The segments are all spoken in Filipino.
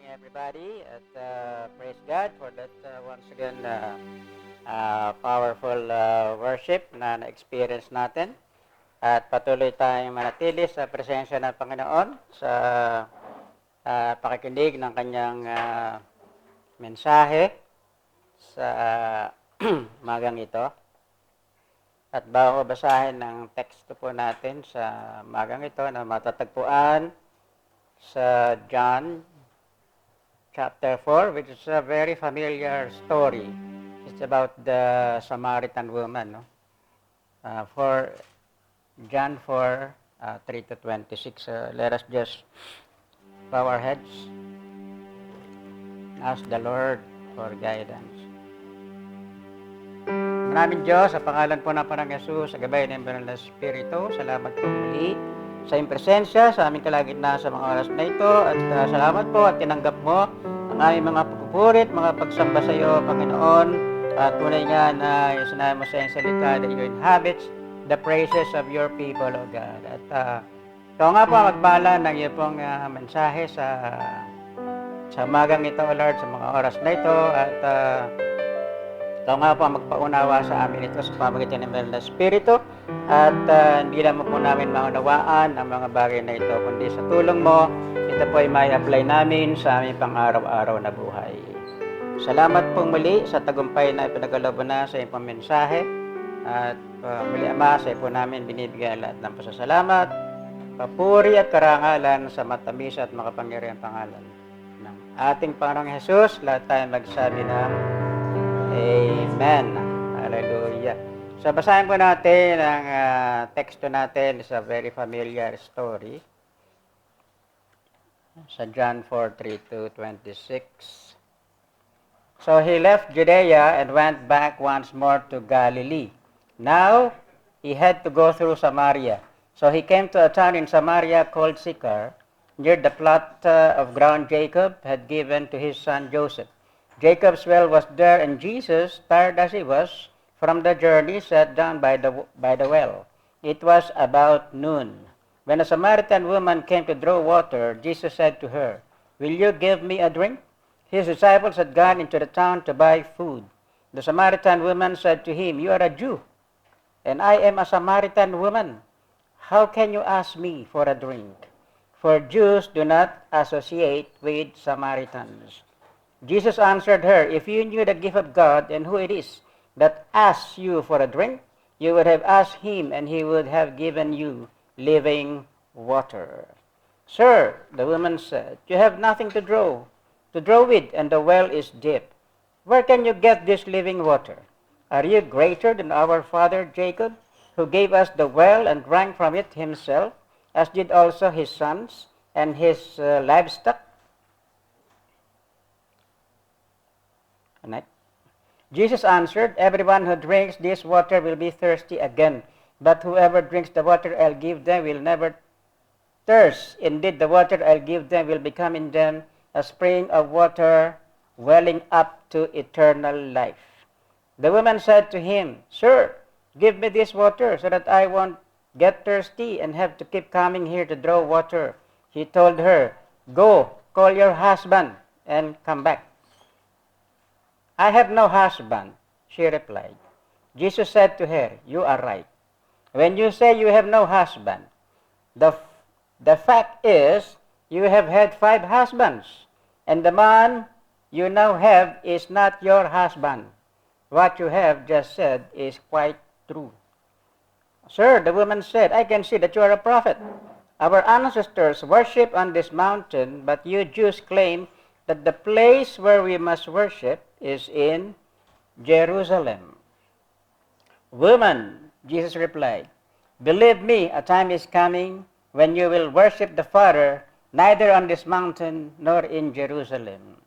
everybody, at praise God for that once again powerful worship na na-experience natin. At patuloy tayong manatili sa presensya ng Panginoon sa pakikinig ng kanyang mensahe sa magang ito. At bago basahin ng teksto po natin sa magang ito na matatagpuan sa John chapter 4, which is a very familiar story. It's about the Samaritan woman. No? For John 4, 3 to 26. Let us just bow our heads. Ask the Lord for guidance. Maraming Diyos, sa pangalan po ng Panginoong Yesus, sa gabay ng Banal na Espiritu, salamat po muli sa iyong presensya, sa aming kalagitnaan sa mga oras na ito, at salamat po at tinanggap mo ang aming mga pagpupurit, mga pagsamba sa iyo, Panginoon, at tunay nga na sinabi mo sa iyong salita that you inhabits the praises of your people, O God. At ikaw nga po magpala ng iyo pong mensahe sa magang ito, O Lord, sa mga oras na ito, at ikaw nga po magpaunawa sa amin ito sa pamagitan ng Banal na Espiritu, at hindi lamang po namin maunawaan ang mga bagay na ito, kundi sa tulong mo, ito po ay may apply namin sa aming pang-araw-araw na buhay. Salamat po muli sa tagumpay na ipinagkaloob na sa iyong pamensahe, at muli Ama, sa iyo po namin binibigyan lahat ng pasasalamat, papuri at karangalan sa matamis at makapangyarihang pangalan ng ating Panginoong Hesus. Lahat tayo magsabi ng Amen. Hallelujah. So, basahin po natin ang teksto natin. It's a very familiar story. Sa John 4:3 to 26. So, he left Judea and went back once more to Galilee. Now, he had to go through Samaria. So, he came to a town in Samaria called Sychar, near the plot of ground Jacob had given to his son Joseph. Jacob's well was there, and Jesus, tired as he was from the journey, sat down by the well. It was about noon. When a Samaritan woman came to draw water, Jesus said to her, "Will you give me a drink?" His disciples had gone into the town to buy food. The Samaritan woman said to him, "You are a Jew, and I am a Samaritan woman. How can you ask me for a drink?" For Jews do not associate with Samaritans. Jesus answered her, "If you knew the gift of God and who it is that asks you for a drink, you would have asked him, and he would have given you living water." "Sir," the woman said, "you have nothing to draw with, and the well is deep. Where can you get this living water? Are you greater than our father Jacob, who gave us the well and drank from it himself, as did also his sons and his livestock?" Jesus answered, "Everyone who drinks this water will be thirsty again, but whoever drinks the water I'll give them will never thirst. Indeed, the water I'll give them will become in them a spring of water welling up to eternal life." The woman said to him, "Sir, give me this water so that I won't get thirsty and have to keep coming here to draw water." He told her, "Go, call your husband and come back." "I have no husband," she replied. Jesus said to her, "You are right when you say you have no husband. The fact is, you have had 5 husbands, and the man you now have is not your husband. What you have just said is quite true." "Sir," the woman said, "I can see that you are a prophet. Our ancestors worship on this mountain, but you Jews claim that the place where we must worship is in Jerusalem." "Woman," Jesus replied, "believe me, a time is coming when you will worship the Father neither on this mountain nor in Jerusalem.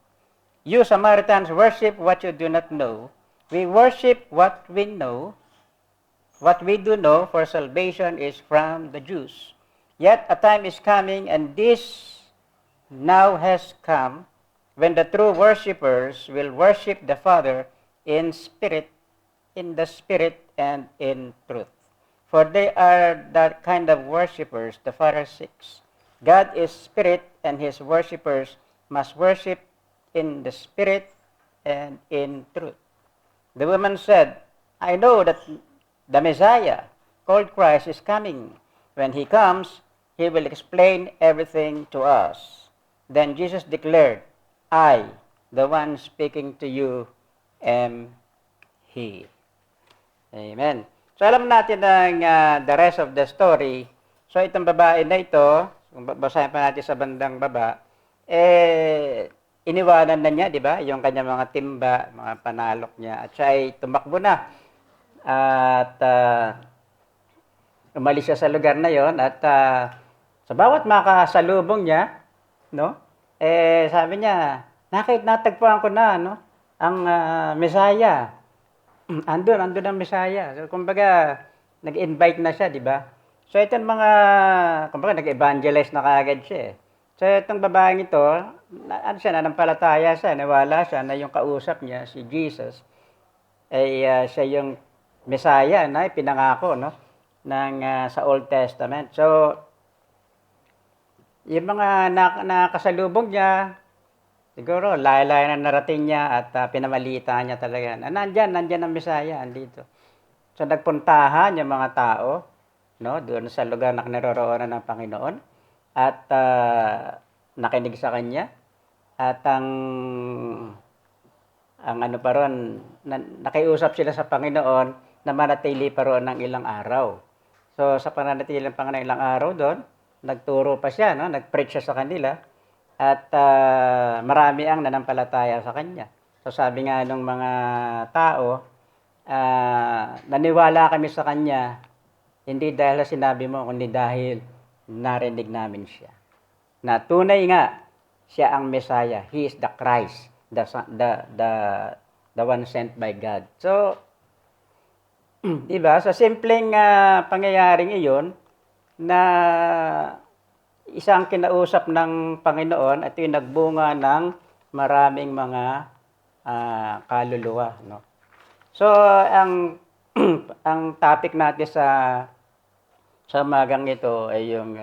You Samaritans worship what you do not know. We worship what we know, what we do know, for salvation is from the Jews. Yet a time is coming, and this now has come, when the true worshippers will worship the Father in the Spirit and in truth. For they are that kind of worshippers the Father seeks. God is spirit, and his worshippers must worship in the spirit and in truth. The woman said, I know that the Messiah, called Christ, is coming. When he comes, he will explain everything to us. Then Jesus declared, I, the one speaking to you, am he. Amen. So alam natin ang the rest of the story. So itong babae na ito, kung basahin pa natin sa bandang baba, iniwanan na niya, di ba? Yung kanyang mga timba, mga panalok niya. At siya ay tumakbo na. At umalis siya sa lugar na yon. At sa bawat makasalubong niya, no? Sabi niya, natagpuan ko na, no? Ang Messiah. Andun ang Messiah. So, kumbaga, nag-invite na siya, di ba? So, itong mga, kumbaga, nag-evangelize na kaagad siya. So, itong babaeng ito, nanampalataya siya, nawala siya na yung kausap niya, si Jesus, ay siya yung Messiah na pinangako, no? Sa Old Testament. So, yung mga nakasalubong niya, siguro, layo-layo na narating niya at pinamalita niya talaga na nandyan ang Messiah, andito. So, nagpuntahan yung mga tao, no, doon sa lugar na naroroonan ng Panginoon at nakinig sa kanya. At ang ano pa ron, nakiusap sila sa Panginoon na manatili pa ron ng ilang araw. So, sa pananatili ng Panginoon ilang araw doon, nagturo pa siya, no, nag-preach siya sa kanila. At marami ang nanampalataya sa kanya. So sabi nga ng mga tao, naniwala kami sa kanya, hindi dahil sa sinabi mo, kundi dahil narinig namin siya. Na tunay nga, siya ang Messiah. He is the Christ, the one sent by God. So, diba, sa simpleng pangyayaring iyon, na isang kinausap ng Panginoon at yung nagbunga ng maraming mga kaluluwa, no? So ang ang topic natin sa magang ito ay yung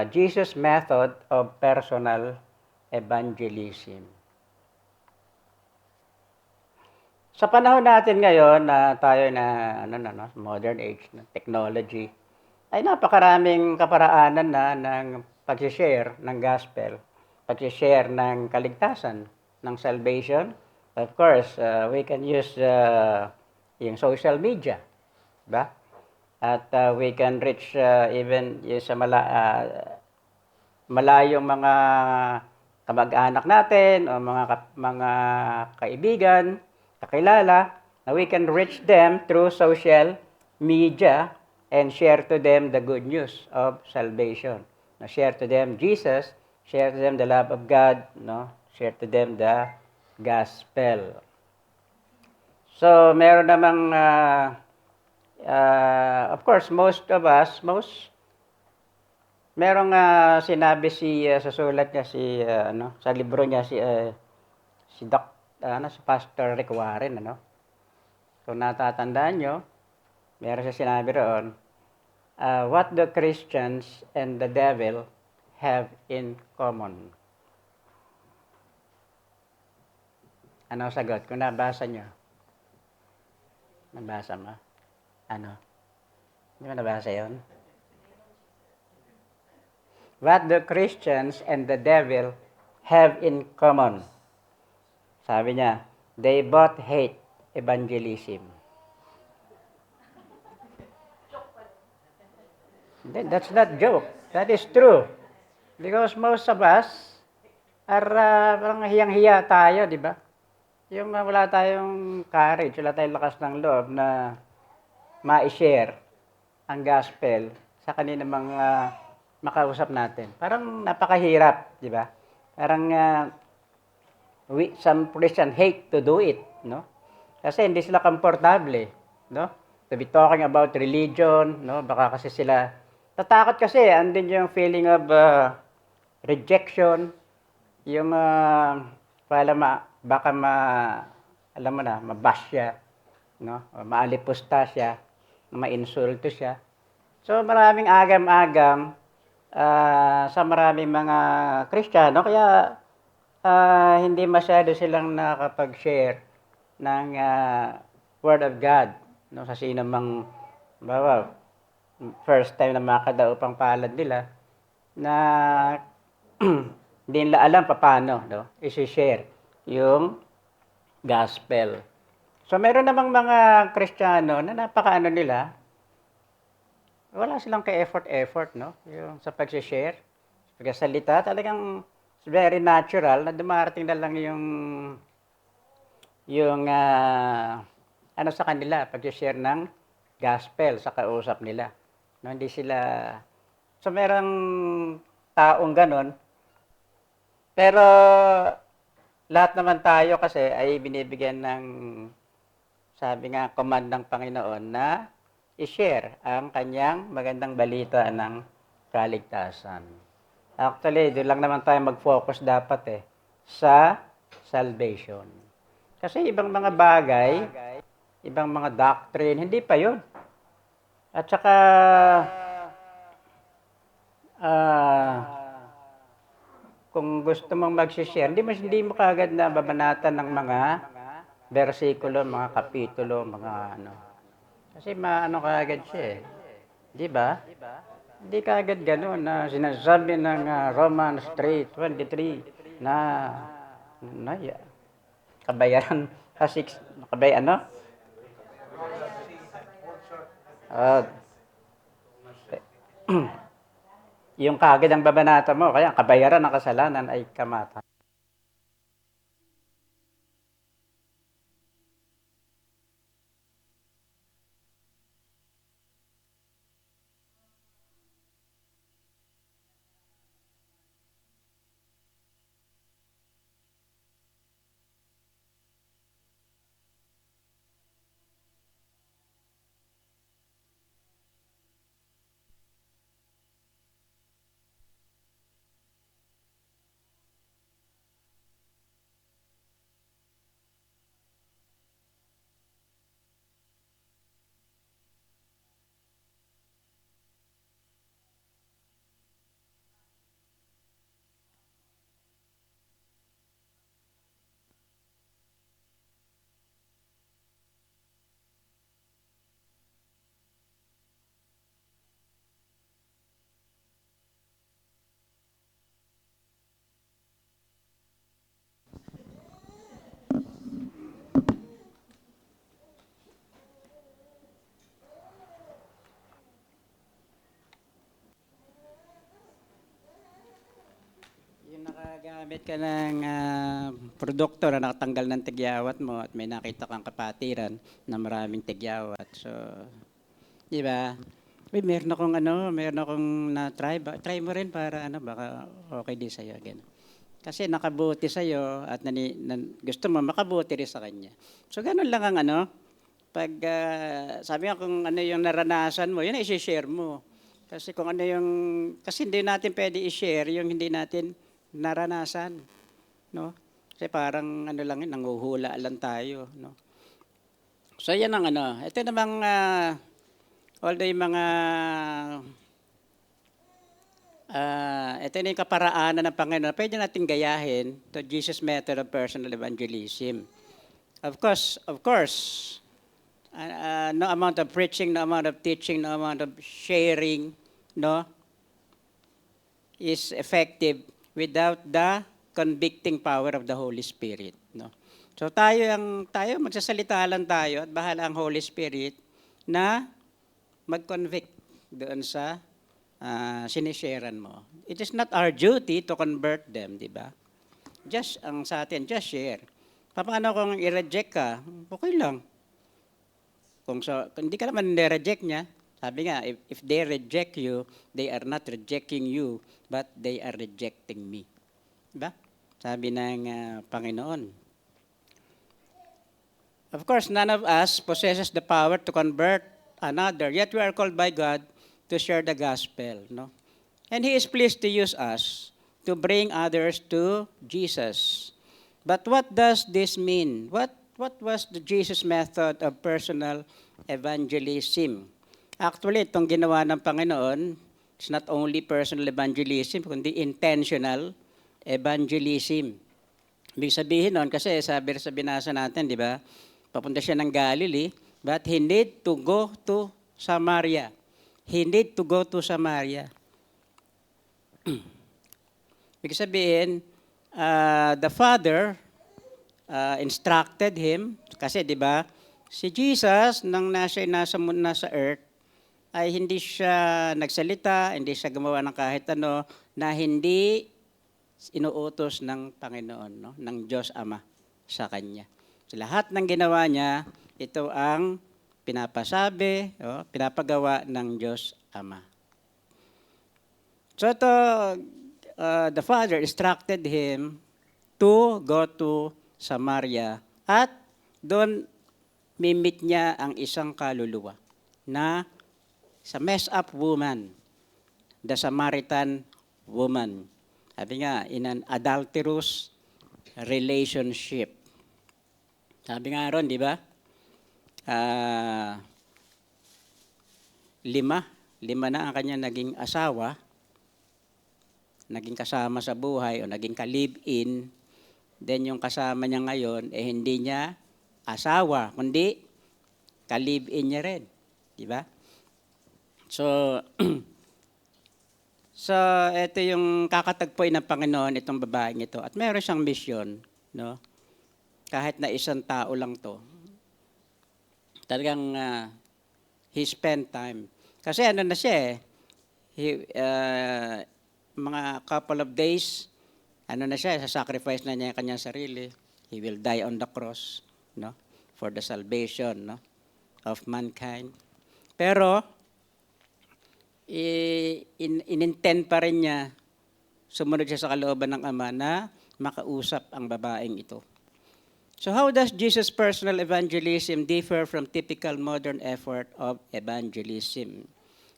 Jesus method of personal evangelism. Sa panahon natin ngayon na tayo na modern age na technology, ay napakaraming kaparaanan na ng pag-share ng gospel, pag-share ng kaligtasan, ng salvation. Of course, we can use yung social media, ba? At we can reach even yung sa malayong mga kamag-anak natin o mga kaibigan, kakilala, na we can reach them through social media and share to them the good news of salvation. Now, share to them Jesus, share to them the love of God, no? Share to them the gospel. So, meron namang, of course, most of us, merong sinabi sa sulat niya, sa libro niya, si Pastor Rick Warren, ano? Kung natatandaan nyo, meron siya sinabi roon, what the Christians and the devil have in common. Ano sagot? Kung nabasa nyo. Nabasa mo? Ano? Hindi mo nabasa yun? What the Christians and the devil have in common. Sabi niya, they both hate evangelism. That's not joke. That is true. Because most of us are parang hiyang-hiya tayo, di ba? Yung wala tayong courage, wala tayong lakas ng loob na ma-share ang gospel sa kanina mga makausap natin. Parang napakahirap, di ba? Parang some Christians hate to do it, no? Kasi hindi sila komportable, no? To be talking about religion, no? Baka kasi sila tatakot kasi, andin yung feeling of rejection, yung baka alam mo na, mabash siya, no? Maalipusta siya, ma-insulto siya. So maraming agam-agam sa maraming mga Kristiyano, kaya hindi masyado silang nakakapag-share ng Word of God, no, sa sino mang, bawa, first time na makadaupang palad nila, na hindi nila alam paano, no, isi-share yung gospel. So, meron namang mga Kristiyano na napakaano nila, wala silang ka-effort, no, yung sa pag-share, pagkasalita, talagang very natural na dumarating na lang yung ano sa kanila, pag-share ng gospel sa kausap nila. No, hindi sila, so merong taong ganon, pero lahat naman tayo kasi ay binibigyan ng, sabi nga, command ng Panginoon na i-share ang kanyang magandang balita ng kaligtasan. Actually, doon lang naman tayo mag-focus dapat sa salvation. Kasi ibang mga bagay, ibang mga doctrine, hindi pa yun. At saka, kung gusto mong mag-share, hindi mo kagad na babanatan ng mga versikulo, mga kapitulo, mga ano. Kasi maano kagad siya Di ba? Hindi kagad gano'n na sinasabi ng Romans 3:23 na kabayaran sa 6, ano? Uh, yung kagad ang babanata mo, kaya kabayaran ng kasalanan ay kamatayan. Yung nakagamit ka ng produkto na nakatanggal ng tigyawat mo at may nakita kang kapatiran na maraming tigyawat. So, di ba? Uy, meron akong na-try. Try mo rin para baka okay din sa'yo. Ganun. Kasi nakabuti sa'yo at gusto mo makabuti rin sa kanya. So, ganun lang ang pag sabi nga kung ano yung naranasan mo, yun ay i-share mo. Kasi kung kasi hindi natin pwede i-share yung hindi natin naranasan, no? Kasi parang lang yun, nanguhula lang tayo, no? So yan ang ito namang although yung mga ito na yung kaparaanan ng Panginoon, pwede natin gayahin to Jesus' method of personal evangelism. Of course, no amount of preaching, no amount of teaching, no amount of sharing, no, is effective without the convicting power of the Holy Spirit, no. So tayo magsasalita lang tayo at bahala ang Holy Spirit na mag-convict doon sa sinisharean mo. It is not our duty to convert them, di ba? Just sa atin, just share. Paano kung i-reject ka? Okay lang. Kung hindi ka naman i-reject niya, sabi nga, if they reject you, they are not rejecting you, but they are rejecting me. Diba? Sabi ng Panginoon. Of course, none of us possesses the power to convert another, yet we are called by God to share the gospel. No? And He is pleased to use us to bring others to Jesus. But what does this mean? What was the Jesus method of personal evangelism? Actually, itong ginawa ng Panginoon, it's not only personal evangelism, kundi intentional evangelism. Ibig sabihin nun, kasi sabi sa binasa natin, di ba? Papunta siya ng Galilee, but he need to go to Samaria. He need to go to Samaria. Ibig sabihin, the Father instructed him, kasi di ba, si Jesus, nang nasa earth, ay hindi siya nagsalita, hindi siya gumawa ng kahit ano, na hindi inuutos ng Panginoon, no? Ng Diyos Ama sa Kanya. So, lahat ng ginawa niya, ito ang pinapasabi, pinapagawa ng Diyos Ama. So ito, the Father instructed him to go to Samaria at doon mimit niya ang isang kaluluwa na sa messed up woman, the Samaritan woman. Sabi nga, in an adulterous relationship. Sabi nga ron, di ba? Lima na ang kanya naging asawa, naging kasama sa buhay o naging ka-live-in. Then yung kasama niya ngayon, hindi niya asawa, kundi ka-live-in niya rin. Di ba? So, ito yung kakatagpoy ng Panginoon, itong babaeng ito. At meron siyang mission, no? Kahit na isang tao lang to. Talagang he spent time. Kasi ano na siya mga couple of days, ano na siya, sacrifice na niya yung kanyang sarili. He will die on the cross, no? For the salvation, no? Of mankind. Pero, inintend pa rin niya, sumunod siya sa kalooban ng Ama na makausap ang babaeng ito. So how does Jesus' personal evangelism differ from typical modern effort of evangelism?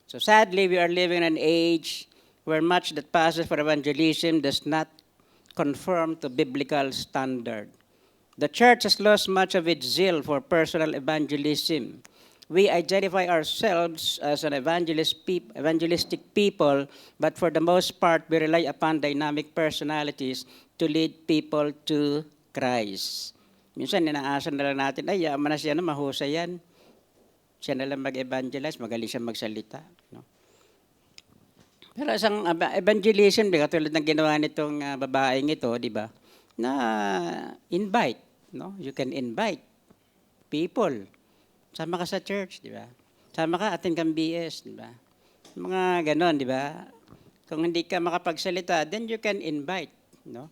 So sadly, we are living in an age where much that passes for evangelism does not conform to biblical standard. The church has lost much of its zeal for personal evangelism. We identify ourselves as an evangelistic people, but for the most part, we rely upon dynamic personalities to lead people to Christ. Minsan, inaasa na lang natin, ay, yaman na siya na, mahusay yan. Siya na lang mag-evangelize, magaling siya magsalita. No? Pero isang evangelism, katulad ng ginawa nitong babaeng ito, di ba, na invite. No? You can invite people. Sama ka sa church, di ba? Sama ka, attend kang BS, di ba? Mga ganon, di ba? Kung hindi ka makapagsalita, then you can invite, no?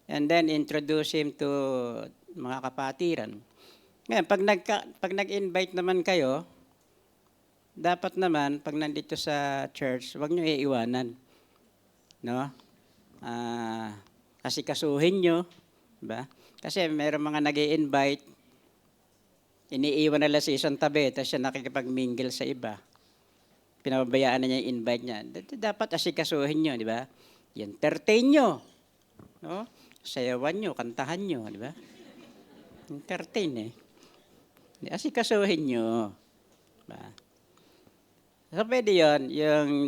And then introduce him to mga kapatiran. Ngayon, pag nag-invite naman kayo, dapat naman, pag nandito sa church, huwag nyo iiwanan, no? Kasi kasuhin nyo, di ba? Kasi mayroong mga nag-i-invite, iniiwan nila sa isang tabi, tapos siya nakikipag-mingle sa iba. Pinababayaan na niya yung invite niya. Dapat asikasuhin nyo, di ba? Entertain nyo. No? Sayawan nyo, kantahan nyo, di ba? Entertain asikasuhin nyo. Diba? So pwede yun, yung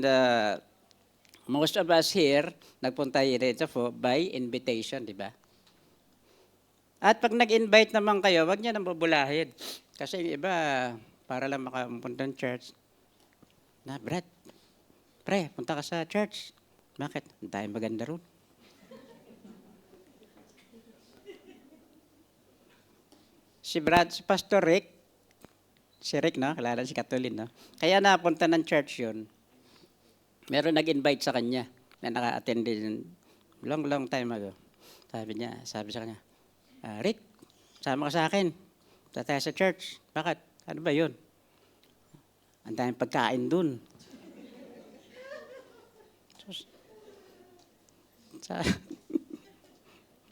most of us here, nagpunta rito by invitation, di ba? At pag nag-invite naman kayo, wag niya nang bubulahin. Kasi yung iba, para lang makapunta ng church. Na, Brad, pre, punta ka sa church. Bakit? Ang dahil maganda ron. Si Pastor Rick, no? Kalala si Katulin, no? Kaya napunta ng church yun. Meron nag-invite sa kanya na naka-attend din long time ago. Sabi sa kanya, Rick, sama ka sa akin. Punta tayo sa church. Bakit? Ano ba yun? Ang daming pagkain dun.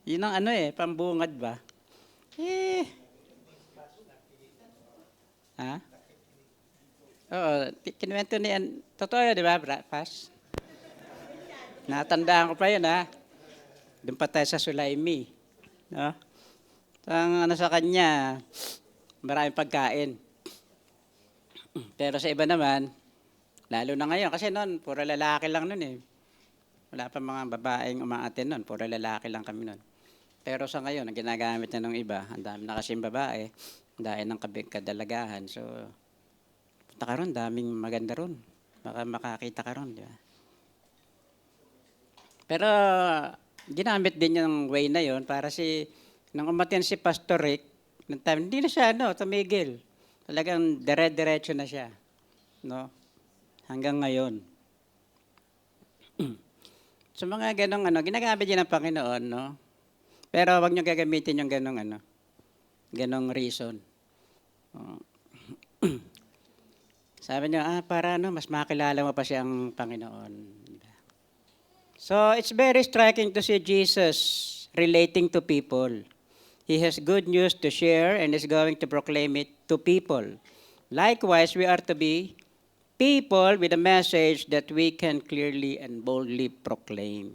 Yun ang pambungad ba? Ha? Oo, kinuwento niyan. Totoo yun, di ba, Pas? Natandaan ko pa yun, ha? Doon pa tayo sa Sulaimi. No? Ang sa kanya, maraming pagkain. Pero sa iba naman, lalo na ngayon, kasi noon, puro lalaki lang noon . Wala pa mga babaeng umaattend noon, puro lalaki lang kami noon. Pero sa ngayon, ang ginagamit na ng iba, ang dami na kasing babae, dahil ng kadalagahan. So, punta ka ron, daming maganda ron. Baka makakita ka ron, di ba? Pero, ginamit din yung way na yon para nang umaten si Pastor Rick, ng time, hindi na siya, tumigil. Talagang dire-diretso na siya. No? Hanggang ngayon. So, mga ganong, ginagamit din ng Panginoon, no? Pero wag niyo gagamitin yung ganong reason. Sabi niyo, para mas makilala mo pa siyang Panginoon. So, it's very striking to see Jesus relating to people. He has good news to share and is going to proclaim it to people. Likewise, we are to be people with a message that we can clearly and boldly proclaim.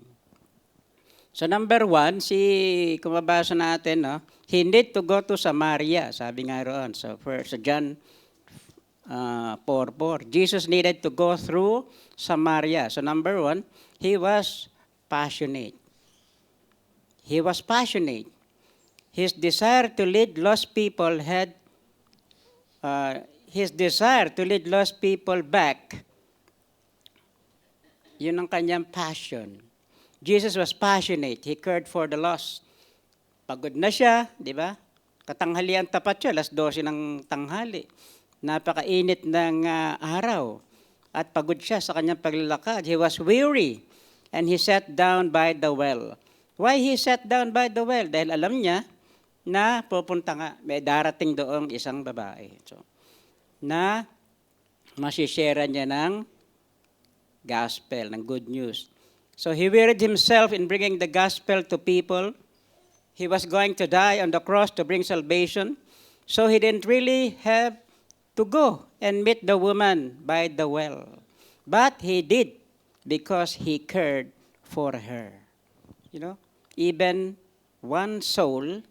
So number 1, kung mabasa natin, he need to go to Samaria, sabi nga roon. So John 4:4, Jesus needed to go through Samaria. So number 1, he was passionate. He was passionate. His desire to lead lost people back, yun ang kanyang passion. Jesus was passionate. He cared for the lost. Pagod na siya, di ba? Katanghalian tapat siya, 12:00 ng tanghali. Napakainit ng araw. At pagod siya sa kanyang paglalakad. He was weary. And he sat down by the well. Why he sat down by the well? Dahil alam niya na pupunta nga, may darating doong isang babae. So, na masishare niya ng gospel, ng good news. So he wearied himself in bringing the gospel to people. He was going to die on the cross to bring salvation. So he didn't really have to go and meet the woman by the well. But he did because he cared for her. Even one soul,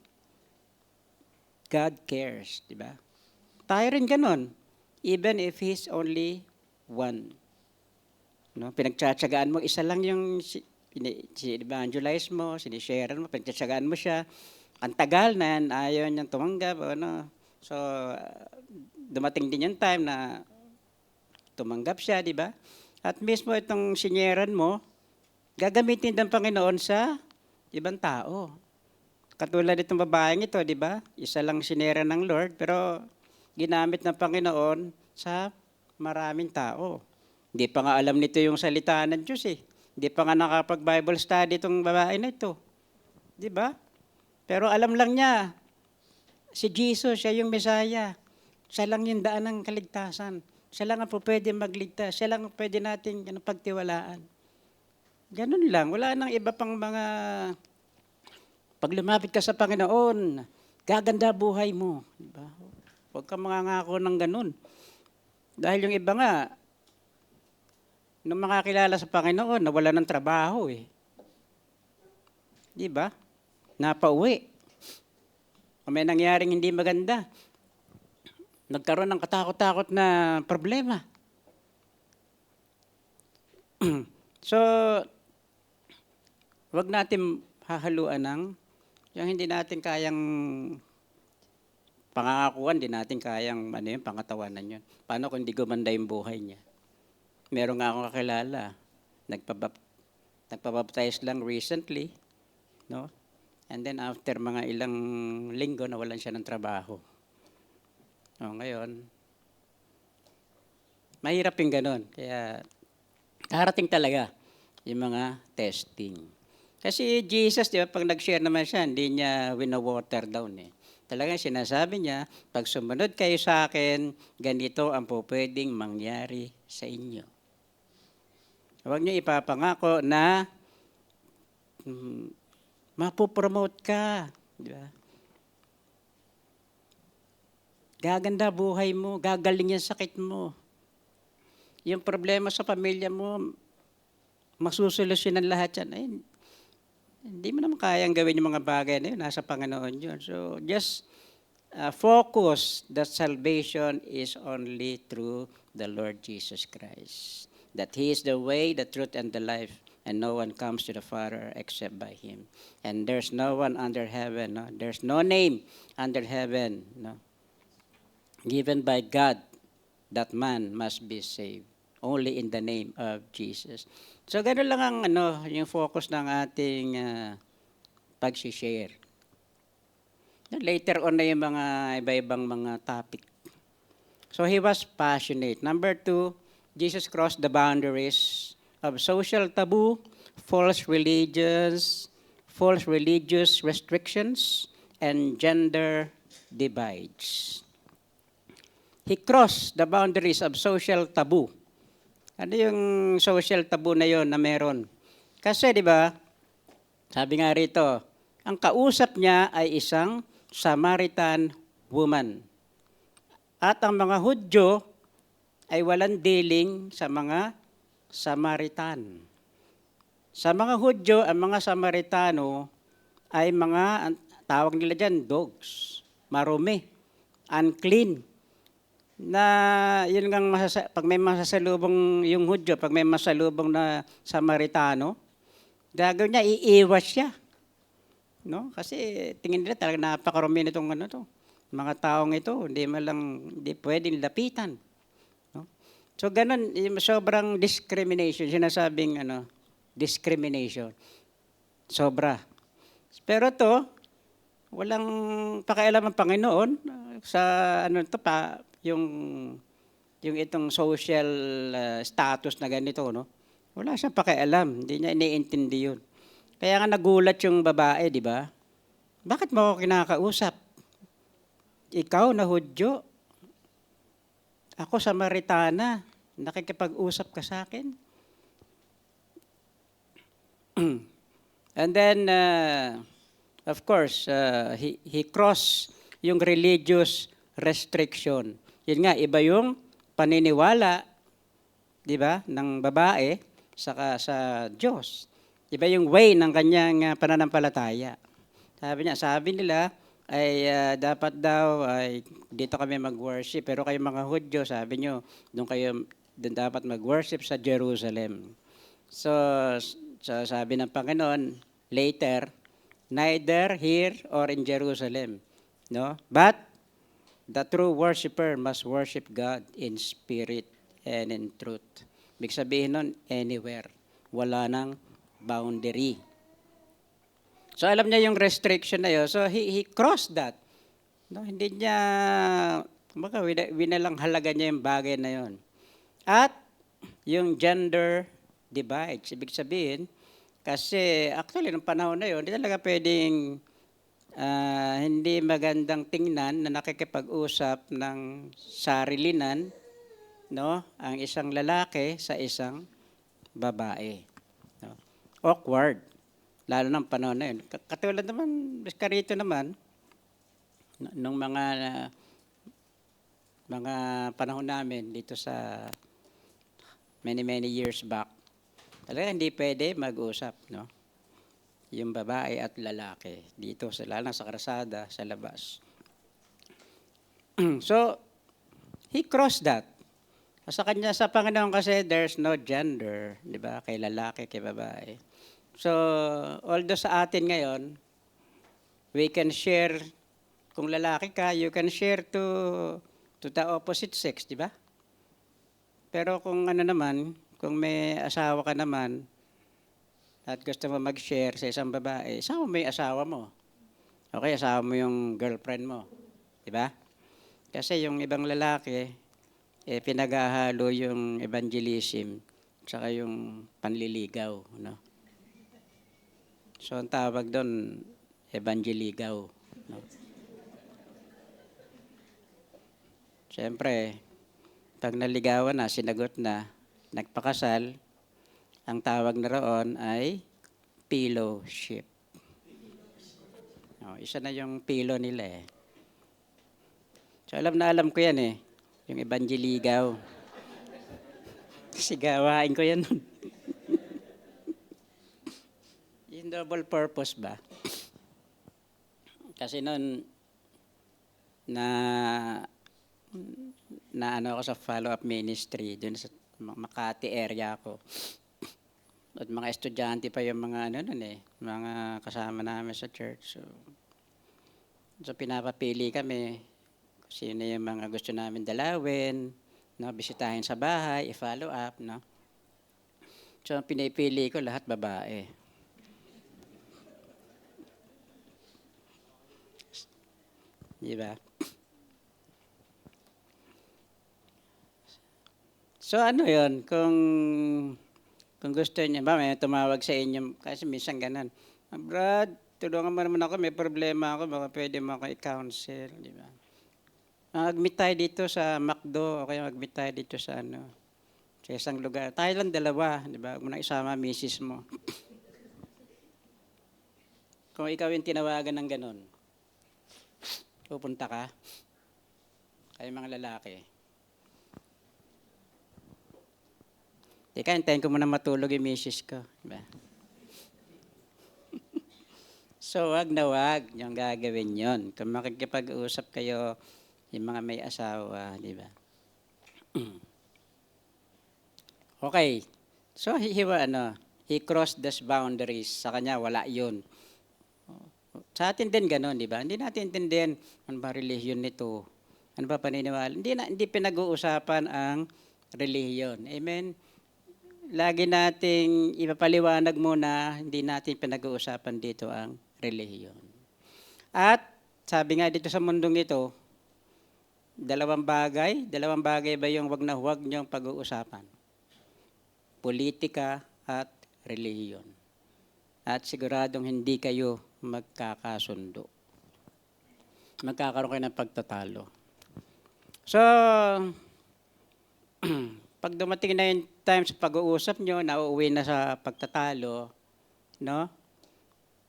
God cares, di ba? Tayo rin ganun, even if he's only one. Pinagtsatsagaan mo, isa lang yung evangelize mo, sinishare mo, pinagtsatsagaan mo siya. Ang tagal na yan, ayaw niyang tumanggap. So, dumating din yung time na tumanggap siya, di ba? At mismo itong sinyeran mo, gagamitin ng Panginoon sa ibang tao. Katulad itong babaeng ito, di ba? Isa lang sinera ng Lord, pero ginamit ng Panginoon sa maraming tao. Hindi pa nga alam nito yung salita ng Diyos eh. Hindi pa nga nakapag-Bible study itong babae na ito. Di ba? Pero alam lang niya, si Jesus, siya yung Messiah. Siya lang yung daan ng kaligtasan. Siya lang ang pwede magligtas. Siya lang ang pwede natin pagtiwalaan. Ganun lang. Wala nang iba pang mga... Pag lumapit ka sa Panginoon, gaganda buhay mo. Diba? Huwag kang mangangako ng ganun. Dahil yung iba nga, nung makakilala sa Panginoon, nawala ng trabaho eh. Diba? Napauwi. O may nangyaring hindi maganda. Nagkaroon ng katakot-takot na problema. So, wag natin hahaluan ng yung hindi natin kayang pangangakuan, hindi natin kayang pangatawanan yun. Paano kung hindi gumanda yung buhay niya? Meron nga akong kakilala, nagpabaptize lang recently, no? And then after mga ilang linggo, nawalan siya ng trabaho. Ngayon, mahirap yung ganun. Kaya, karating talaga yung mga testing. Kasi Jesus, di ba, pag nag-share naman siya, hindi niya wina-water down eh. Talagang sinasabi niya, pag sumunod kayo sa akin, ganito ang pwedeng mangyari sa inyo. Huwag niyo ipapangako na mapopromote ka. Di ba? Gaganda buhay mo, gagaling yung sakit mo. Yung problema sa pamilya mo, masusolusyonan lahat yan. Ay, hindi mo naman kayang gawin yung mga bagay na yun. Nasa Panginoon yun. So just focus that salvation is only through the Lord Jesus Christ. That He is the way, the truth, and the life. and no one comes to the Father except by him. And there's no one under heaven, no? There's no name under heaven, no? Given by God that man must be saved. Only in the name of Jesus. So gano'n lang ang yung focus ng ating pag-share. Later on na yung mga iba-ibang mga topic. So he was passionate. Number 2, Jesus crossed the boundaries of social taboo, false religious restrictions, and gender divides. He crossed the boundaries of social taboo. Ano yung social taboo na yon na meron? Kasi di ba, sabi nga rito, ang kausap niya ay isang Samaritan woman. At ang mga Hudyo ay walang dealing sa mga Samaritan. Sa mga Hudyo, ang mga Samaritano ay mga, tawag nila dyan, dogs, marumi, unclean. Na yun ngang pag may masasalubong yung Hudyo, pag may masalubong na Samaritano, gagawin niya, iiwas siya. No? Kasi tingin nila talaga napakarumi nitong mga taong ito, hindi pwedeng lapitan. No? So ganun, sobrang discrimination, sinasabing discrimination. Sobra. Pero to, walang pakialam ang Panginoon sa yung itong social status na ganito, no? Wala siyang pakialam, hindi niya iniintindi yun. Kaya nga nagulat yung babae, di ba? Bakit mo ako kinakausap? Ikaw na Hudyo, ako Samaritana, nakikipag-usap ka sa akin? And then, of course, he crossed yung religious restriction. Yun nga, iba yung paniniwala, di ba, ng babae sa Diyos. Iba yung way ng kanyang pananampalataya. Sabi nila, ay dapat daw ay dito kami mag-worship. Pero kayo mga Hudyo, sabi nyo, doon dapat mag-worship sa Jerusalem. So sabi ng Panginoon, later, neither here or in Jerusalem. No? But the true worshiper must worship God in spirit and in truth. Ibig sabihin nun, anywhere. Wala nang boundary. So alam niya yung restriction na yun. So he crossed that. No, hindi niya, winalang halaga niya yung bagay na yun. At yung gender divides. Ibig sabihin, kasi actually, nung panahon na yun, hindi talaga pwedeng hindi magandang tingnan na nakikipag-usap ng sarilinan, no, ang isang lalaki sa isang babae. No? Awkward, lalo ng panahon na yun. Katulad naman, karito naman, nung mga panahon namin dito sa many years back, talaga hindi pwede mag-usap, no? Yung babae at lalaki dito, lalo sa kalsada, sa labas. So, he crossed that. Sa Panginoon kasi, there's no gender, di ba? Kay lalaki, kay babae. So, although sa atin ngayon, we can share, kung lalaki ka, you can share to the opposite sex, di ba? Pero kung kung may asawa ka naman, at gusto mo mag-share sa isang babae, isama mo yung asawa mo. Okay, asawa mo yung girlfriend mo. Di ba? Kasi yung ibang lalaki, pinaghahalo yung evangelism tsaka yung panliligaw. No? So, ang tawag doon, evangeligaw. No? Siyempre, pag naligawan na, sinagot na, nagpakasal, ang tawag na roon ay fellowship. Isa na yung pilo nila eh. So alam ko yan eh, yung evangelligaw. Sigawain ko yan nun. Yung double purpose ba? Kasi nun, na ako sa follow-up ministry, dun sa Makati area ko. At mga estudyante pa yung mga ano nun eh, mga kasama namin sa church. So pinapapili kami kung sino yung mga gusto namin dalawin, no, bisitahin sa bahay, i-follow up, no. So pinipili ko lahat babae. Di ba? So ano yon kung gusto niyo ba, may tumawag sa inyo, kasi minsan ganun. Brad, tulungan mo naman ako, may problema ako, baka pwede mo ako i-counsel, di ba? Mag-meet tayo dito sa McDo, o kaya mag-meet tayo dito sa ano, sa isang lugar. Tayo lang dalawa, di ba? Huwag mo na isama misis mo. Kung ikaw yung tinawagan ng ganun, pupunta ka, kayo mga lalaki. Teka, hintayin ko muna matulog yung misis ko. Diba? So, wag na wag yung gagawin yon. Kung makikipag-usap kayo, yung mga may asawa, di ba? Okay. So, he crossed those boundaries. Sa kanya, wala yun. Sa atin din ganun, di ba? Hindi natin intindihan, ano ba relihiyon nito? Ano ba paniniwala? Hindi pinag-uusapan ang relihiyon. Amen? Lagi nating ipapaliwanag muna, hindi natin pinag-uusapan dito ang relihiyon. At sabi nga dito sa mundong ito, dalawang bagay ba yung wag na huwag niyong pag-uusapan? Politika at relihiyon. At siguradong hindi kayo magkakasundo. Magkakaroon kayo ng pagtatalo. So, pag dumating na yung time sa pag-uusap nyo, nauuwi na sa pagtatalo, no?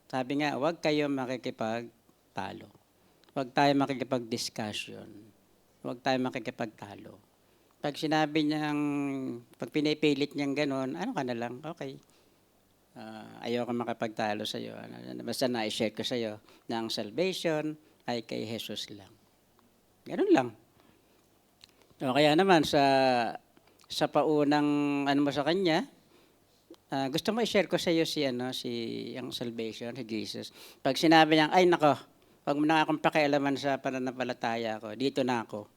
Sabi nga, huwag kayo makikipagtalo. Huwag tayo makikipag-discussion. Huwag tayo makikipagtalo. Pag sinabi niyang, pag pinipilit niyang gano'n, ano ka na lang, okay. Ayoko makapagtalo sa iyo. Basta na-share ko sa iyo na ang salvation ay kay Jesus lang. Ganun lang. O kaya naman sa paunang ano mo sa kanya, gusto mo i-share ko sa iyo si ang salvation, si Jesus. Pag sinabi niya, ay nako, wag mo na akong pakialaman sa pananampalataya ko. Dito na ako.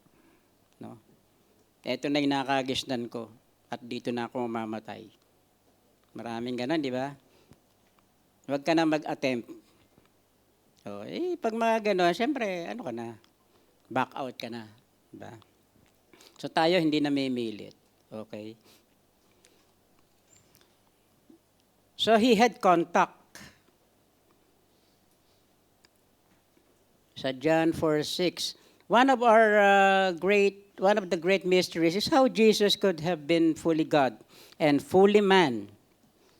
No? Ito na yung nakagisnan ko at dito na ako mamamatay. Maraming ganun, di ba? Huwag ka na mag-attempt. So, pag mga gano'n, siyempre, ano ka na? Back out ka na. Diba? So, tayo hindi namimilit. Okay? So, he had contact. Sa John 4:6, one of the great mysteries is how Jesus could have been fully God and fully man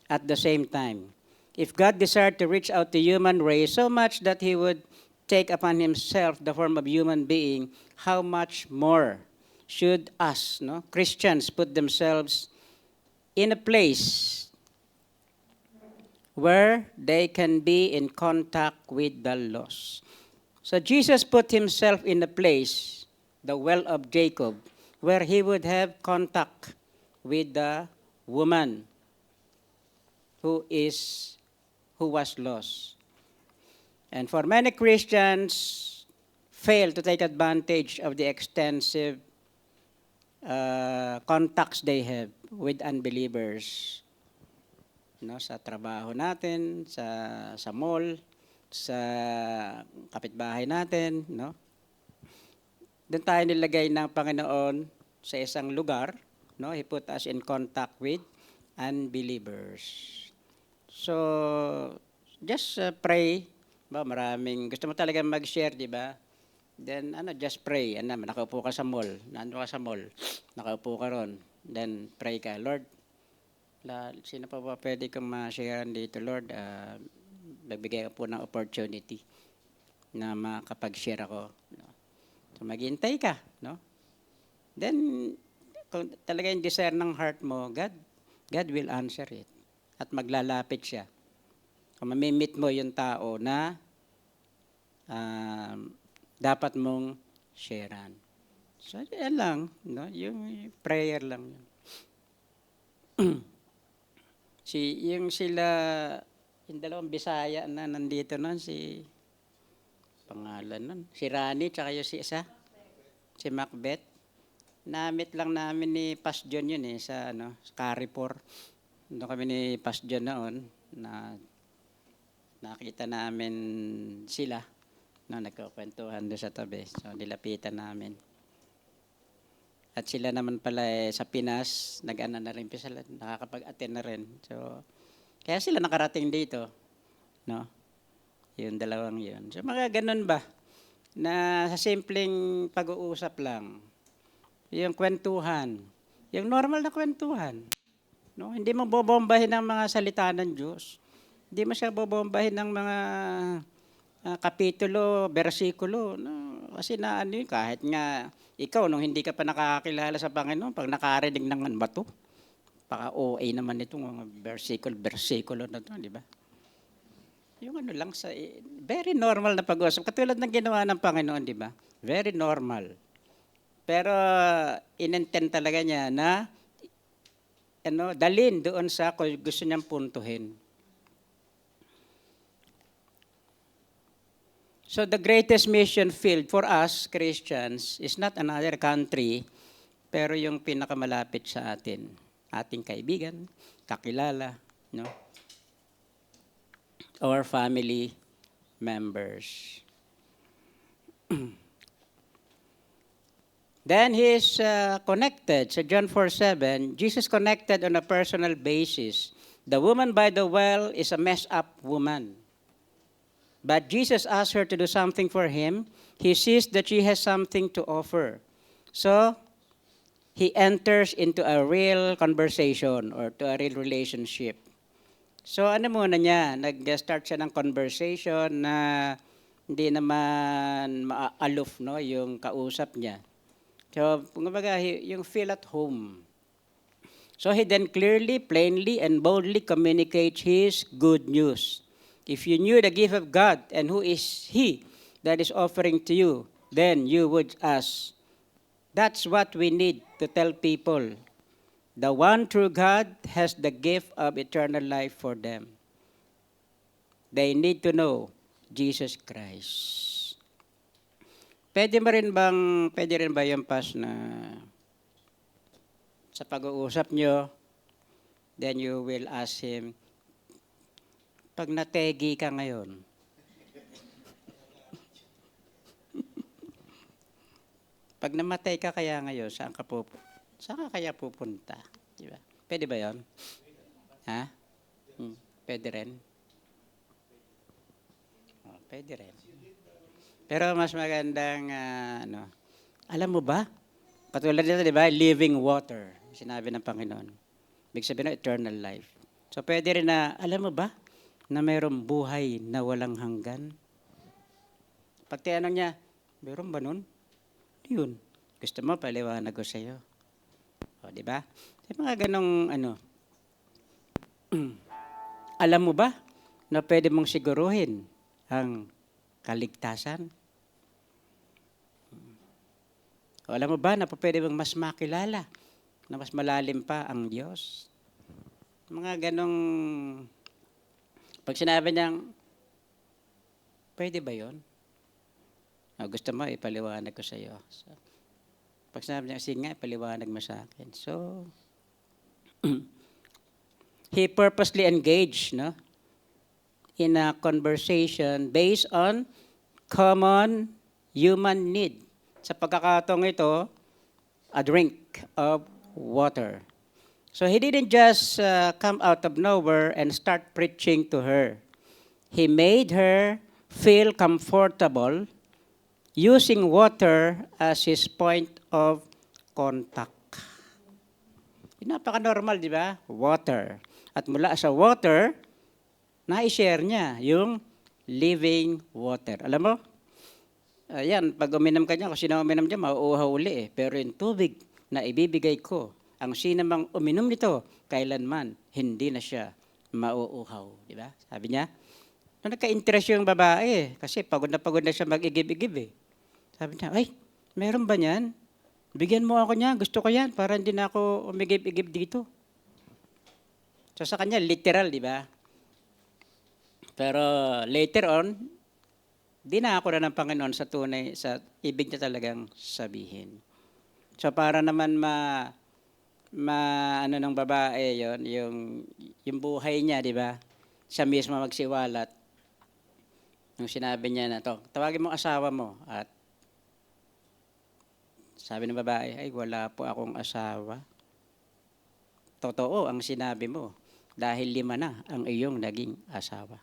at the same time. If God desired to reach out to human race so much that he would take upon himself the form of human being, how much more should us, Christians, put themselves in a place where they can be in contact with the lost. So Jesus put himself in a place, the well of Jacob, where he would have contact with the woman who was lost. And for many Christians, fail to take advantage of the extensive contacts they have with unbelievers. Sa trabaho natin, sa mall, sa kapitbahay natin, Doon tayo nilagay ng Panginoon sa isang lugar, He put us in contact with unbelievers. So, just pray. Maraming, gusto mo talaga mag-share, di ba? Then, just pray. Nakaupo ka sa mall. Nandun ka sa mall. Nakaupo ka ron. Then, pray ka. Lord, sino pa ba pwede kong ma-share dito, Lord? Magbigay ka po ng opportunity na makapag-share ako. So, maghintay ka, Then, kung talaga yung desire ng heart mo, God will answer it. At maglalapit siya. Kung mamimit mo yung tao na dapat mong sharean. So, yan lang. Yung prayer lang. yung sila, yung dalawang Bisaya na nandito noon, pangalan nun, si Rani, tsaka yung si isa, si Macbeth. Namit lang namin ni Pas John yun sa sa Carrefour. Doon kami ni Pas John noon, na nakita namin sila, nagkukwentuhan doon sa tabi. So, nilapitan namin. At sila naman pala sa Pinas, nag-ana na rin sila, nakakapag-attend na rin. So, kaya sila nakarating dito, no? Yung dalawang yun. So, mga ganun ba? Na sa simpleng pag-uusap lang, yung kwentuhan, yung normal na kwentuhan, no? Hindi mo bobombahin ng mga salita ng Diyos. Hindi mo siya bobombahin ng mga kapitulo, bersikulo, no? Kasi kahit nga ikaw, nung hindi ka pa nakakakilala sa Panginoon, pag nakarinig ng bato, baka OA naman itong mga versikulo na ito, di ba? Yung lang, very normal na pag-uusap. Katulad ng ginawa ng Panginoon, di ba? Very normal. Pero inintend talaga niya na dalhin doon sa kung gusto niyang puntuhin. So the greatest mission field for us Christians is not another country, pero yung pinakamalapit sa atin, ating kaibigan, kakilala, no? Our family members. Then he is connected. So John 4:7, Jesus connected on a personal basis. The woman by the well is a messed up woman. But Jesus asked her to do something for him. He sees that she has something to offer. So, he enters into a real conversation or to a real relationship. So, muna niya? Nag-start siya ng conversation na hindi naman aloof, no, yung kausap niya. So, kumbaga, yung feel at home. So, he then clearly, plainly, and boldly communicates his good news. If you knew the gift of God and who is He that is offering to you, then you would ask. That's what we need to tell people. The one true God has the gift of eternal life for them. They need to know Jesus Christ. Pwede rin ba yung pas na sa pag-uusap nyo, then you will ask him, pag nategi ka ngayon, pag namatay ka kaya ngayon, saan ka kaya pupunta? Diba? Pwede ba yun? Ha? Pwede rin? Pwede rin. Pero mas magandang, alam mo ba? Katulad nito, di ba? Living water. Sinabi ng Panginoon. Ibig sabihin na eternal life. So pwede rin na, alam mo ba? Na mayroong buhay na walang hanggan. Pag tinanong niya, mayroon ba nun? Yun. Gusto mo, paliwanag ko sa iyo. O, di ba? Sa mga ganong, alam mo ba na pwede mong siguruhin ang kaligtasan? O, alam mo ba na pwede mong mas makilala na mas malalim pa ang Diyos? Mga ganong pag sinabi niyang, pwede ba yun? Gusto mo, ipaliwanag ko sa iyo. So, pag sinabi niya, sige nga, ipaliwanag mo sa akin. So, he purposely engaged in a conversation based on common human need. Sa pagkakataong ito, a drink of water. So he didn't just come out of nowhere and start preaching to her. He made her feel comfortable using water as his point of contact. Napaka-normal, di ba? Water. At mula sa water, na-share niya yung living water. Alam mo? Ayan, pag uminom ka niya, kung sino uminom niya, mauuhaw uli eh. Pero yung tubig na ibibigay ko, ang sinamang uminom nito, kailanman, hindi na siya mauuhaw. Di ba? Sabi niya, nagka-interest yung babae kasi pagod na siya mag-igib-igib eh. Sabi niya, ay, meron ba niyan? Bigyan mo ako niyan, gusto ko yan, para hindi na ako umigib-igib dito. So sa kanya, literal, di ba? Pero later on, dinako na ng Panginoon sa tunay, sa ibig niya talagang sabihin. So para naman ano ng babae yon, yung buhay niya, di ba? Siya mismo magsiwalat. Nung sinabi niya na to, tawagin mo asawa mo. At sabi ng babae, ay wala po akong asawa. Totoo ang sinabi mo. Dahil 5 na ang iyong naging asawa.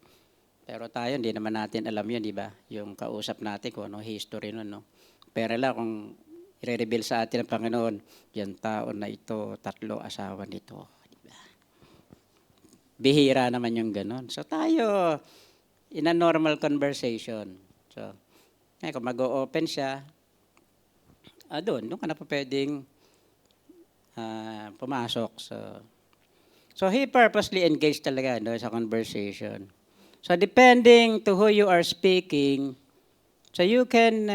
Pero tayo, hindi naman natin alam yun, di ba? Yung kausap natin kung ano history nun, no? Pero lang kung i-reveal sa atin ng Panginoon, yung tao na ito, 3 asawa nito. Di ba? Bihira naman yung ganon. So tayo, in a normal conversation. So, kung mag-o-open siya, doon ka na pa pwedeng pumasok. So he purposely engaged talaga sa conversation. So depending to who you are speaking, so you can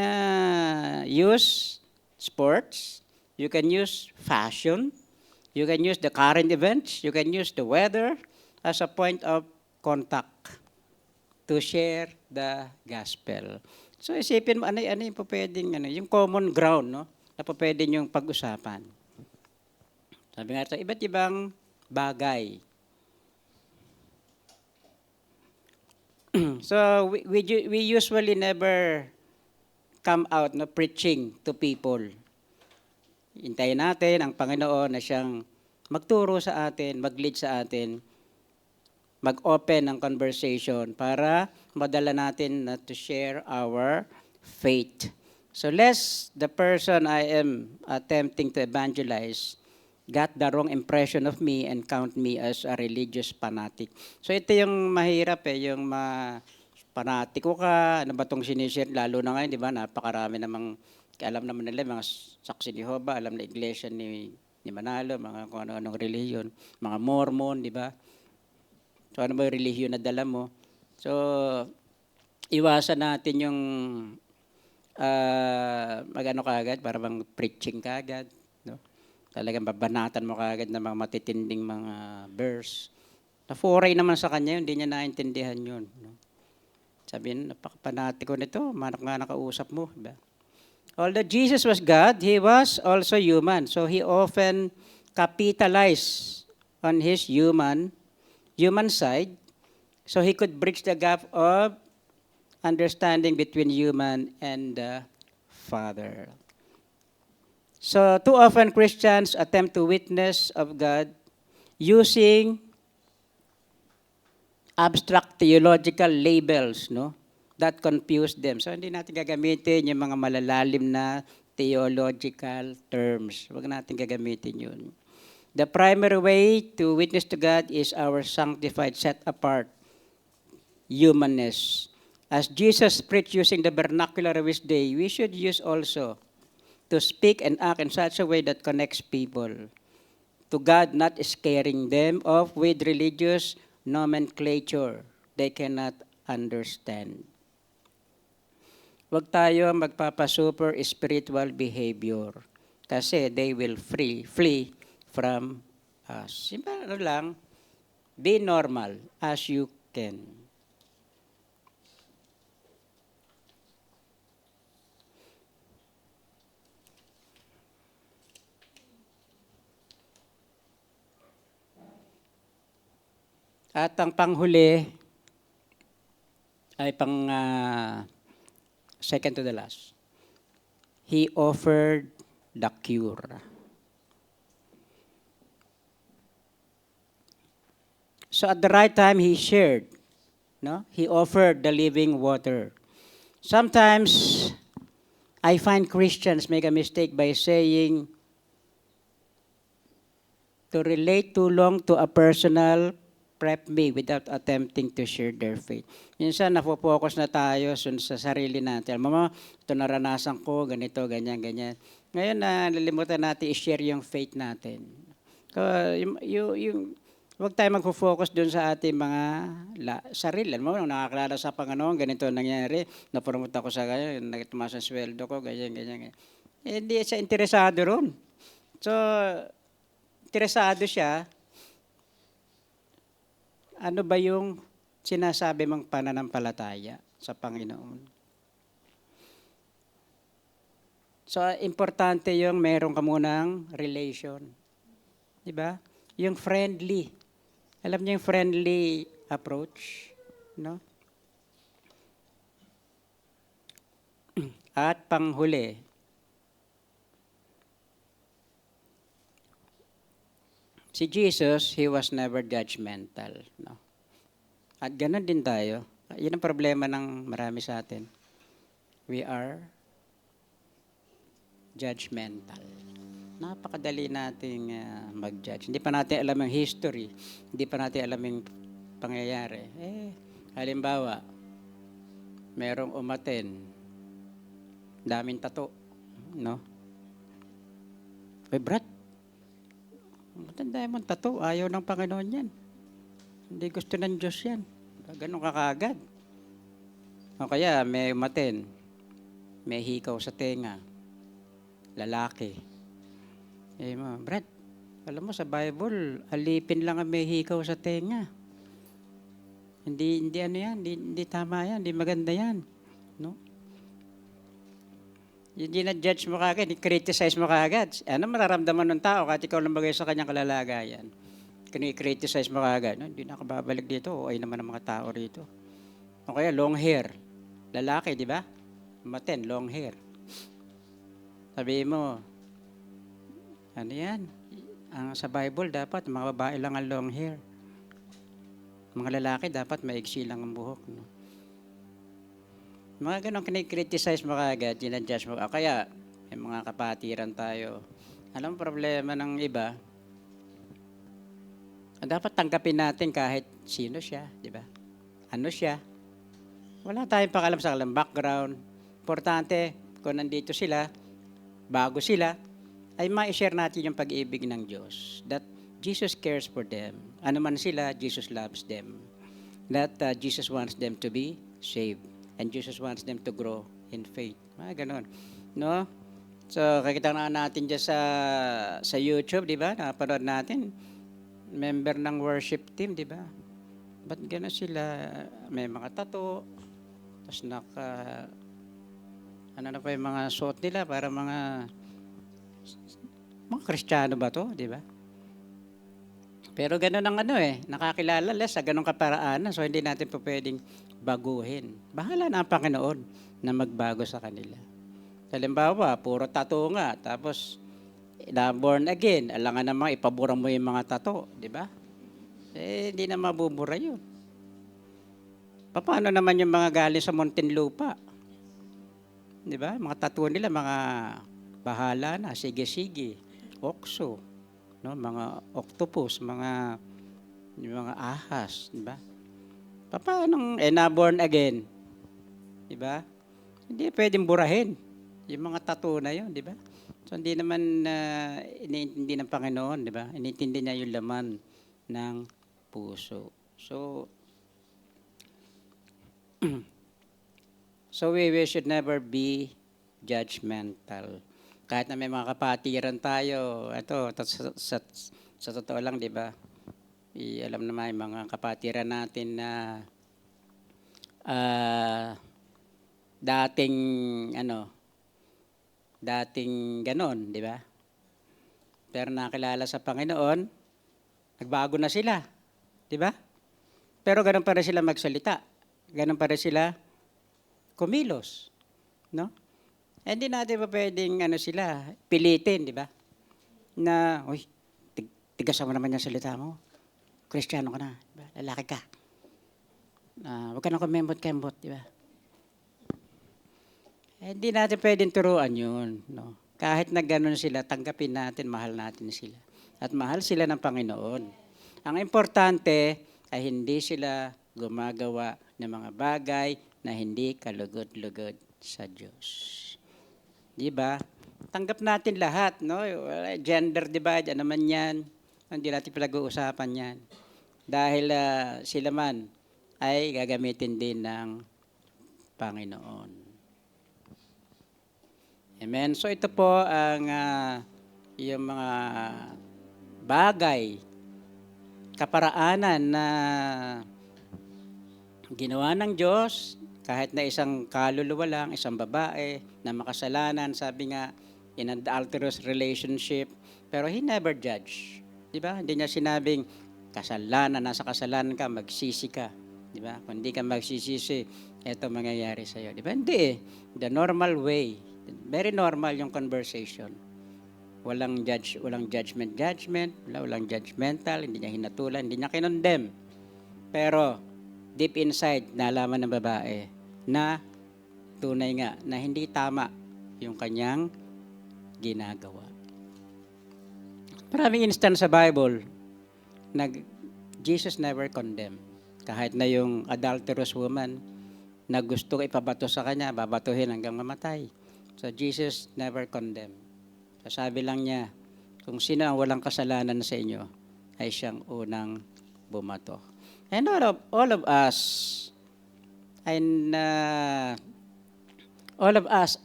use sports, you can use fashion, you can use the current events, you can use the weather as a point of contact to share the gospel. So isipin mo, ano yung pwedeng, yung common ground, no? Na pwede yung pag-usapan. Sabi nga ito, iba't ibang bagay. So we usually never come out preaching to people. Hintayin natin ang Panginoon na siyang magturo sa atin, mag-lead sa atin, mag-open ng conversation para madala natin to share our faith. So lest the person I am attempting to evangelize got the wrong impression of me and count me as a religious fanatic. So ito yung mahirap yung panatiko ka, ano ba itong sinishare, lalo na ngayon, di ba, napakarami namang, alam naman nila, mga saksi ni Jehovah, alam na iglesia ni Manalo, mga kung ano-anong relihiyon, mga Mormon, di ba? So ano ba yung relihiyon na dala mo? So, iwasan natin yung mag-ano kaagad, para bang preaching kaagad, no? Talagang babanatan mo kaagad ng mga matitinding mga verse. Na foray naman sa kanya yun, hindi niya naintindihan yun. No? Sabihin, napakapanatiko nito, manak nga nakausap mo. Diba? Although Jesus was God, He was also human. So He often capitalized on His human side, so He could bridge the gap of understanding between human and the Father. So too often Christians attempt to witness of God using abstract theological labels, no, that confuse them. So hindi natin gagamitin yung mga malalalim na theological terms. Huwag natin gagamitin yun. The primary way to witness to God is our sanctified, set apart humanness. As Jesus preached using the vernacular of His day, we should use also to speak and act in such a way that connects people to God, not scaring them off with religious nomenclature they cannot understand. Huwag tayo magpapa-super spiritual behavior kasi they will flee from us. Simple lang, be normal as you can. At ang panghuli ay second to the last. He offered the cure. So at the right time, He shared. No? He offered the living water. Sometimes, I find Christians make a mistake by saying to relate too long to a personal prep me without attempting to share their faith. Minsan, napopokus na tayo sa sarili natin. Mama, ito naranasan ko, ganito, ganyan, ganyan. Ngayon, nalilimutan natin i-share yung faith natin. Huwag tayo mag-focus dun sa ating mga sarili. Alam mo, nung nakakilala sa Panginoon, ganito nangyari, napromote ako sa ganyan, tumaas ang sweldo ko, ganyan, ganyan. Hindi siya interesado ron. So, interesado siya ano ba yung sinasabi mong pananampalataya sa Panginoon? So, importante yung meron ka munang relation. Di ba? Yung friendly. Alam niyo yung friendly approach? No? At panghuli, si Jesus, he was never judgmental. No? At ganun din tayo. Yun ang problema ng marami sa atin. We are judgmental. Napakadali nating mag-judge. Hindi pa natin alam yung history. Hindi pa natin alam yung pangyayari. Halimbawa, merong umaten, daming tato, no? Brad, matanda mo tato, ayaw ng Panginoon yan. Hindi gusto ng Diyos yan. Ganun ka kaagad. O kaya, may umaten, may hikaw sa tenga, lalaki. Brad, alam mo sa Bible, alipin lang ang may hikaw sa tenga. Hindi ano yan, hindi tama yan, hindi maganda yan. No? Hindi na-judge mo kagad, i-criticize mo kagad. Ano mararamdaman ng tao kahit ikaw lang bagay sa kanyang kalalagayan? Kung i-criticize mo kagad, no? Hindi nakababalik dito, o ay naman ang mga tao rito. O kaya long hair, lalaki, di ba? Maten, long hair. Sabihin mo, ano yan? Sa Bible, dapat mga babae lang ang long hair. Mga lalaki, dapat maigsi lang ang buhok. No? Mga ganun, kinikriticize mo kagad, ginadjudge mo. Kaya, may mga kapatiran tayo. Alam mo, problema ng iba, dapat tanggapin natin kahit sino siya, di ba? Ano siya? Wala tayong pakalam sa kanilang background. Importante, kung nandito sila, bago sila, ay ma-share natin yung pag-ibig ng Diyos. That Jesus cares for them. Ano man sila, Jesus loves them. That Jesus wants them to be saved. And Jesus wants them to grow in faith. Ganon. No? So, kakita na natin dyan sa YouTube, di ba? Napanood natin. Member ng worship team, di ba? Ba't gano'n sila? May mga tato. Tapos ano na pa yung mga suot nila para mga Kristiyano ba to, di ba? Pero gano'n ang nakakilala sa gano'ng kaparaanan. So, hindi natin po pwedeng baguhin. Bahala na ang Panginoon na magbago sa kanila. Halimbawa, puro tattoo nga, tapos na born again, alangan namang ipabura mo yung mga tattoo, di ba? Hindi na mabubura yun. Paano naman yung mga galing sa Muntinlupa? Di ba? Mga tattoo nila, mga bahala na, sige-sige, okso, no? Mga octopus, mga ahas, di ba? Paano na born again? Di ba? Hindi pwedeng burahin yung mga tattoo na yun, di ba? So hindi naman iniintindi ng Panginoon, di ba? Iniintindi niya yung laman ng puso. So we should never be judgmental. Kahit na may mga kapatiran tayo, sa totoo lang, di ba? Alam naman yung mga kapatiran natin na dating ganon, di ba? Pero nakilala sa Panginoon, nagbago na sila, di ba? Pero ganon pa rin sila magsalita. Ganon pa rin sila kumilos, no? Hindi natin pa pwedeng sila pilitin, di ba? Na, tigasan mo naman yung salita mo. Kristiyano ka na, diba? Lalaki ka. Huwag ka na kumembot-kembot, di ba? Hindi natin pwedeng turuan yun. No? Kahit na gano'n sila, tanggapin natin, mahal natin sila. At mahal sila ng Panginoon. Ang importante ay hindi sila gumagawa ng mga bagay na hindi kalugod-lugod sa Diyos. Di ba? Tanggap natin lahat, no? Gender divide, ano man yan. Hindi natin pinag-uusapan yan. Dahil sila man ay gagamitin din ng Panginoon. Amen. So ito po ang yung mga bagay kaparaanan na ginawa ng Diyos, kahit na isang kaluluwa lang, isang babae na makasalanan, sabi nga, in an adulterous relationship, pero He never judge. Di ba? Hindi niya sinabing, kasalanan, nasa kasalanan ka, magsisi ka. Di ba? Kung hindi ka magsisisi, ito mangyayari sa'yo. Di ba? Hindi eh. The normal way. Very normal yung conversation. Walang judgment, walang judgmental, hindi niya hinatulan, hindi niya kinondemn. Pero, deep inside, nalaman ng babae na tunay nga na hindi tama yung kanyang ginagawa. Maraming instance sa Bible na Jesus never condemned. Kahit na yung adulterous woman na gusto ipabato sa kanya, babatuhin hanggang mamatay. So Jesus never condemned. So sabi lang niya, kung sino ang walang kasalanan sa inyo, ay siyang unang bumato. And all of us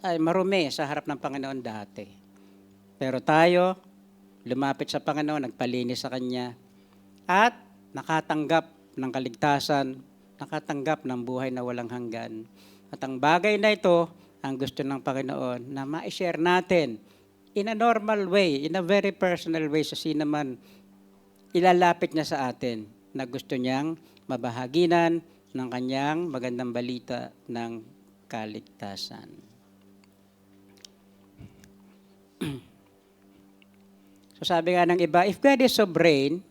ay marumi sa harap ng Panginoon dati. Pero tayo, lumapit sa Panginoon, nagpalinis sa Kanya, at nakatanggap ng kaligtasan, nakatanggap ng buhay na walang hanggan. At ang bagay na ito, ang gusto ng Panginoon na ma-share natin in a normal way, in a very personal way sa sino man ilalapit niya sa atin na gusto niyang mabahaginan ng kanyang magandang balita ng kaligtasan. So sabi nga ng iba, if God is sovereign,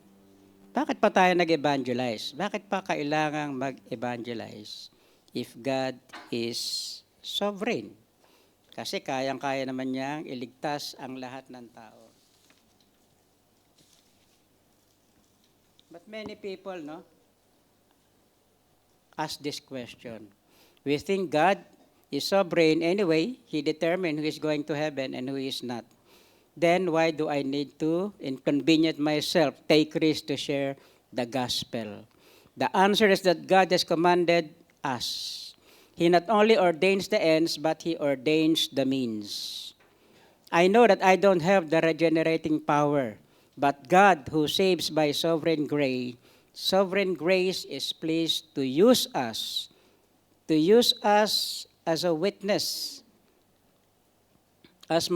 bakit pa tayo nag-evangelize? Bakit pa kailangang mag-evangelize if God is sovereign? Kasi kayang-kaya naman niyang iligtas ang lahat ng tao. But many people, ask this question. We think God is sovereign anyway. He determined who is going to heaven and who is not. Then why do I need to inconvenience myself, take risk to share the gospel? The answer is that God has commanded us. He not only ordains the ends, but He ordains the means. I know that I don't have the regenerating power, but God who saves by sovereign grace is pleased to use us as a witness, as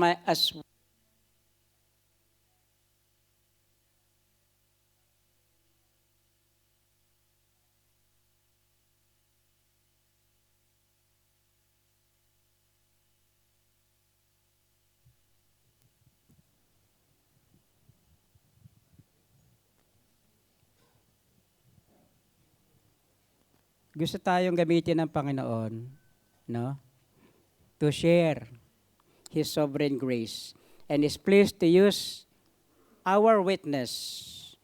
gusto tayong gamitin ng Panginoon, to share His sovereign grace, and is pleased to use our witness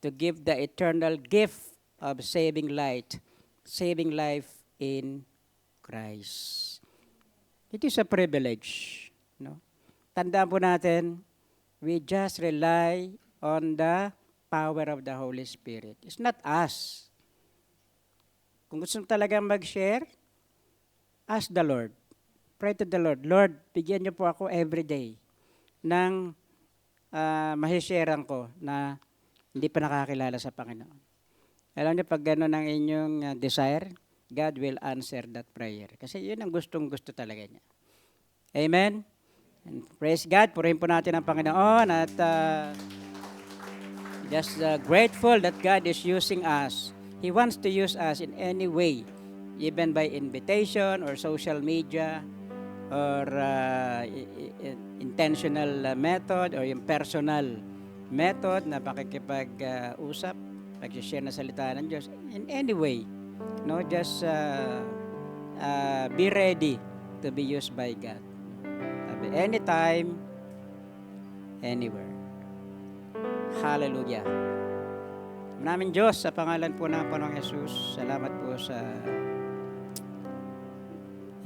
to give the eternal gift of saving life in Christ. It is a privilege. Tandaan po natin, we just rely on the power of the Holy Spirit. It's not us. Kung gusto mo talagang mag-share, ask the Lord. Pray to the Lord. Lord, bigyan niyo po ako every day ng mahisharean ko na hindi pa nakakilala sa Panginoon. Alam niyo, pag gano'n ang inyong desire, God will answer that prayer. Kasi yun ang gustong-gusto talaga niya. Amen? And praise God. Purihin po natin ang Panginoon at just grateful that God is using us. He wants to use us in any way, even by invitation or social media or intentional method or yung personal method na pakikipag-usap, pag-share na salita ng Diyos. In any way, just be ready to be used by God. Anytime, anywhere. Hallelujah. Namin Diyos, sa pangalan po ng Panginoong Jesus, salamat po sa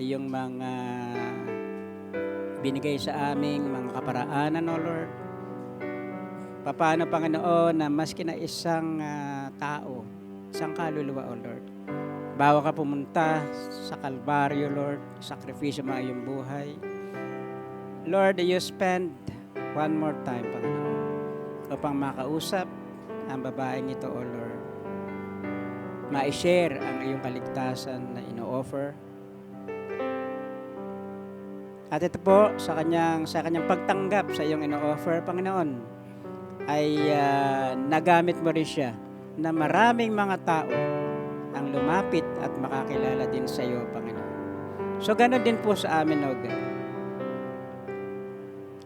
iyong mga binigay sa aming mga kaparaanan, O Lord. Paano, Panginoon, na maski na isang tao, isang kaluluwa, O Lord, bawa ka pumunta sa Kalbaryo, Lord, sakripisyo mga iyong buhay. Lord, you spend one more time, Panginoon, upang makausap ang babaeng ito, O Lord, ma-share ang iyong kaligtasan na ino-offer. At ito po, sa kanyang pagtanggap sa iyong ino-offer, Panginoon, ay nagamit mo rin siya na maraming mga tao ang lumapit at makakilala din sa iyo, Panginoon. So, ganoon din po sa amin, O God.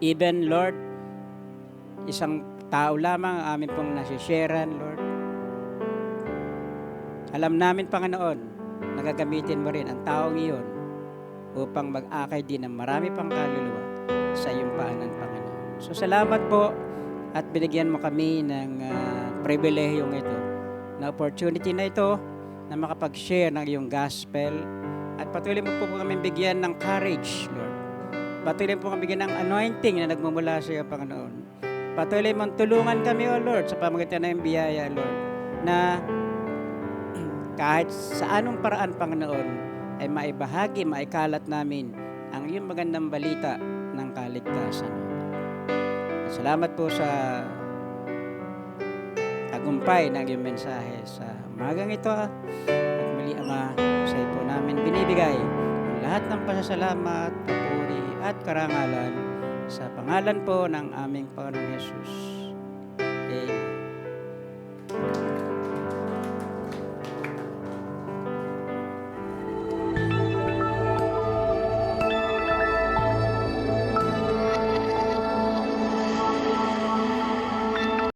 Even, Lord, isang tao lamang ang amin pong nasisharean, Lord. Alam namin, Panginoon, nagagamitin mo rin ang taong iyon upang mag-akay din ng marami pang kaluluwa sa iyong paanan, Panginoon. So, salamat po at binigyan mo kami ng pribilehiyong ito, na opportunity na ito na makapag-share ng iyong gospel, at patuloy mo po kami bigyan ng courage, Lord. Patuloy mo po kami bigyan ng anointing na nagmumula sa iyo, Panginoon. Patuloy mong tulungan kami, O Lord, sa pamamagitan ng biyaya, Lord, na kahit sa anong paraan, Panginoon, ay maibahagi, maikalat namin ang iyong magandang balita ng kaligtasan. At salamat po sa tagumpay ng iyong mensahe sa umagang ito. At muli, Ama, sa iyo po namin binibigay ang lahat ng pasasalamat, papuri at karangalan sa pangalan po ng aming Panginoong Yesus.